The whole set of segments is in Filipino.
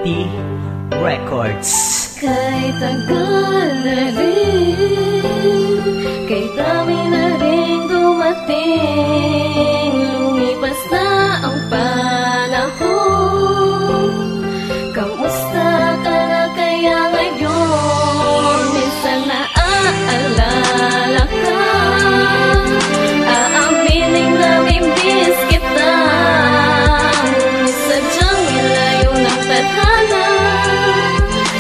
Unity Records. Kay tagal na rin, kay dami na rin dumating, lumipas na ang panahon. Kamusta ka na kaya ngayon? Minsan naaalala ka, aaminin na miss kita. Sadyang nilayo ng tadhana,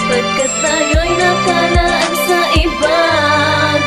pagkat tayo'y nakalaan sa iba.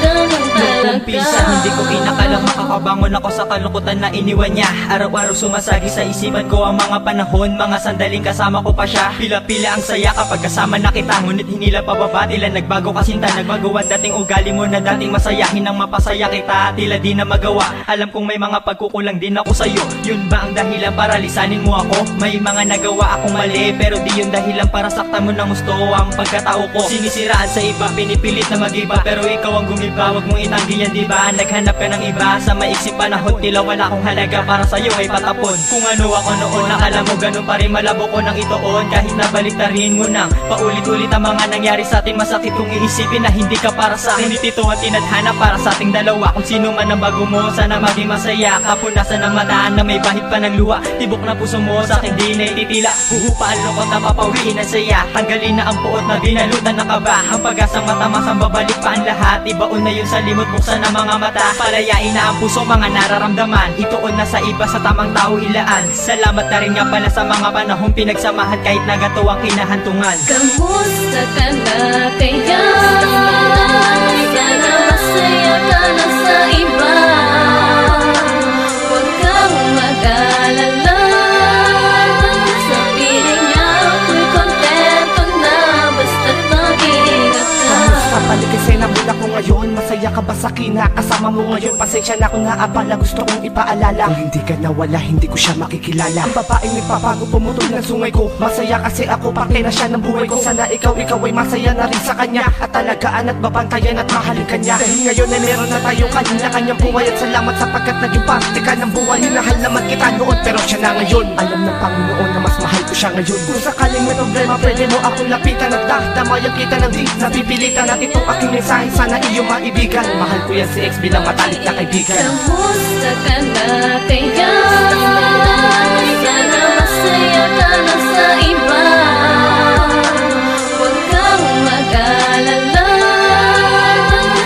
Ganun talaga. Umpisa, hindi ko inakalang makakabangon ako sa kalungkutan na iniwan niya. Araw-araw sumasagi sa isipan ko ang mga panahon, mga sandaling kasama ko pa siya. Pila-pila ang saya kapag kasama na kita, ngunit hinila pababa, tila nagbago kasinta. Nagbago ang dating ugali mo na dating masayahin ang mapasaya kita, tila di na magawa. Alam kong may mga pagkukulang din ako sa'yo. Yun ba ang dahilan para lisanin mo ako? May mga nagawa akong mali, pero di yun dahilan para saktan mo ng gusto ang pagkatao ko. Sinisiraan sa iba, pinipilit na mag-iba, pero ikaw ang gumiba, wag mong itanggi yan diba? Naghanap ka ng iba sa maiksing panahon, tila wala akong halaga para sa'yo ay patapon. Kung ano ako noon, nakala mo ganun pa rin, malabo ko ng itoon. Kahit nabaliktarin mo nang paulit-ulit ang mga nangyari sa atin, masakit kong iisipin na hindi ka para sa akin. Ito ang tinadhana para sa ating dalawa. Kung sino man ang bago mo, sana maging masaya. Kapunasan ng mata na may bahid pa ng luha, tibok na puso mo sa akin di na ititila. Huhupaan lungkot na papawiin ang saya, tanggalin na ang puot na binalutan ng kaba. Ang pag-asang matamasang babalik pa ang lahat, ibaon na yun sa limot, buksan ang mga mata. Palayain na ang puso, mga nararamdaman, ituon na sa iba, sa tamang tao ilaan. Salamat na rin nga pala sa mga panahong pinagsamahan, kahit nagato ang kinahantungan. Kamusta ka na kaya? Sana masaya ka na sa iba. Huwag kang mag-alala, sa piling niya ako'y kontento na, basta't mag-ingat ka. Kamusta paligid mula ko ngayon? Masaya ka ba sa kinakasama mo ngayon? Pasensya na kung naabala, gusto kong ipaalala, kung hindi ka nawala, hindi ko siya makikilala. Ang babaeng nagpapago, pumutol ng sungay ko. Masaya kasi ako, parte na siya ng buhay ko. Sana ikaw ay masaya na rin sa kanya, at talagaan at babantayan at mahalin kanya. Dahil ngayon ay meron na tayong kanya-kanyang buhay, at salamat sapagkat naging parte ka ng buhay. Hinahal naman kita noon, pero siya na ngayon. Alam ng Panginoon na mas mahal ko siya ngayon. Kung sakaling may problema, pwede mo akong lapitan at damayan kita ng di napipilitan. At itong aking mensahe sana iyong maibigan. Mahal ko yan si X bilang matalik na kaibigan. Kamusta ka na kaya? Sana masaya ka na sa iba. Huwag kang mag-alala,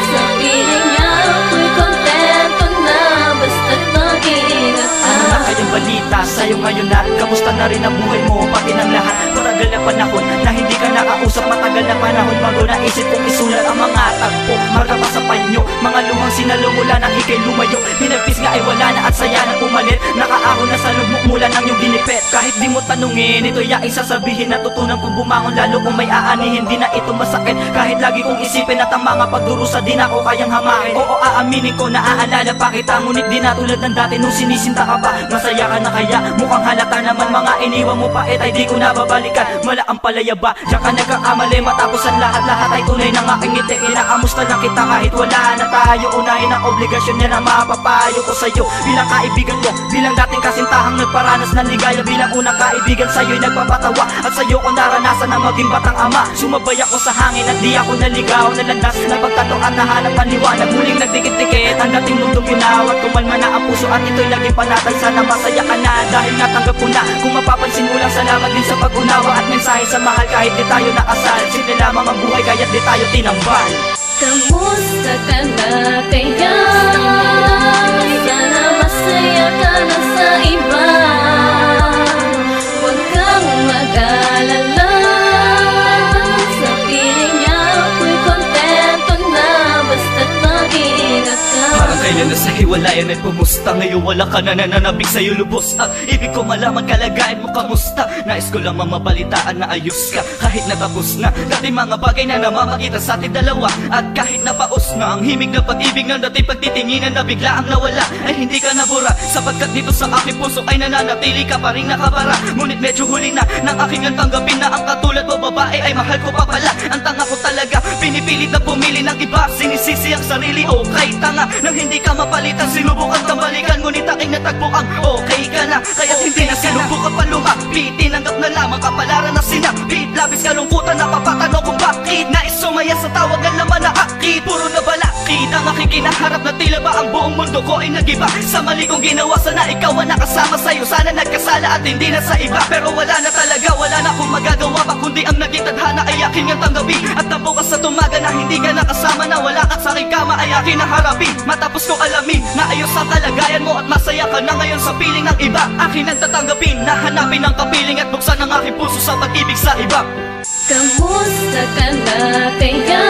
sa piling niya ako'y kontento na, basta't mag-ingat ka. Ano na kayang balita sa'yo ngayon na? Kamusta na rin ang buhay mo, pati ng lahat? Matagal na panahon na hindi ka nakausap, matagal na panahon bago naisip kong isulat ang mga tagpo. Markapa sa panyo, mga luhang sinalo mula nang ikay lumayo. Pinagpis nga ay wala na at saya na pumalit, nakaahon na sa lugmok mula ng iyong ginipet. Kahit di mo tanungin, ito yaing sasabihin, natutunan kong bumangon lalo kung may aanihin. Di na ito masakit, kahit lagi kong isipin at ang mga pagdurusa di na ako kayang hamakin. Oo, aaminin ko, naaalala pa kita, ngunit di na tulad ng dati nung sinisinta ka pa. Masaya ka na kaya? Mukhang halata naman, mga iniwan mo pa ay di ko nababalikan. Mala ang palaya ba? Diyan ka nagkakamali, matapos ang lahat-lahat ay tunay ng aking ngiti. Inaamusta lang kita kahit wala na tayo. Unahin ang obligasyon niya na mapapayo ko sa'yo bilang kaibigan mo, bilang dating kasintahang nagparanas ng ligaya. Bilang unang kaibigan sa'yo'y nagpapatawa, at sa'yo ko naranasan na maging batang ama. Sumabay ako sa hangin at di ako naligaw, nalandas na pagtato at nahanap ang liwanag. Muling nagdikit-dikit ang dating mundong ginaw, at kumalma na ang puso at ito'y laging panatag. Sana masaya ka na dahil natanggap ko na. Kung mapapansin mo lang, salamat din sa pag-unawa at mensahe sa mahal. Kahit di tayo nakasal, simple lamang ang buhay, kaya't di tayo tinambal. Kamusta ka na kaya? Sana masaya ka na sa iba. Huwag kang mag-alala, sa piling niya ako'y kontento na, basta't mag-ingat ka. Parang kailan na sa hiwalayan ay pumusta, ngayon wala ka na nananabik sa'yo lubos. Ibig ko malaman kalagayan mo kamusta. Nais ko lang mamabalitaan na ayos ka, kahit natapos na dati mga bagay na namamagitan sa ating dalawa. At kahit napaos na ang himig na pag-ibig ng dating pagtitinginan na bigla ang nawala, ay hindi ka nabura, sapagkat dito sa aking puso ay nananatili ka pa rin nakabara. Ngunit medyo huli na nang aking ang tanggapin na ang katulad mo babae ay mahal ko pa pala. Ang tanga ko talaga, pinipilit na pumili ng iba, sinisisi ang sarili. Okay, tanga nang hindi ka mapalitan, sinubukan kang balikan, ngunit aking natagpo ang okay ka na. Kaya't hindi na sinubukan pa lumapitin, tinanggap na lamang kapalaran na sinabi. nais kalungkutan, napapatanong kung bakit nais sumaya sa tawag ng laman na akit. Puro na balakid ang aking kinaharap na tila ba ang buong mundo ko ay nagiba. Sa mali kong ginawa, sana ikaw ang nakasama sa'yo. Sana nagkasala at hindi na sa iba. Pero wala na talaga, wala na akong magagawa pa kundi ang naging tadhana ay aking ang tanggapi. At nabukas sa tumaga na hindi ka nakasama, na wala ka sa aking kama ay aking naharapin. Matapos kong alamin na ayos ang kalagayan mo at masaya ka na ngayon sa piling ng iba, akin ang tatanggapin, nahanapin ang kapiling at buksan ang aking puso sa pag-ibig sa iba. Kamusta ka na kaya?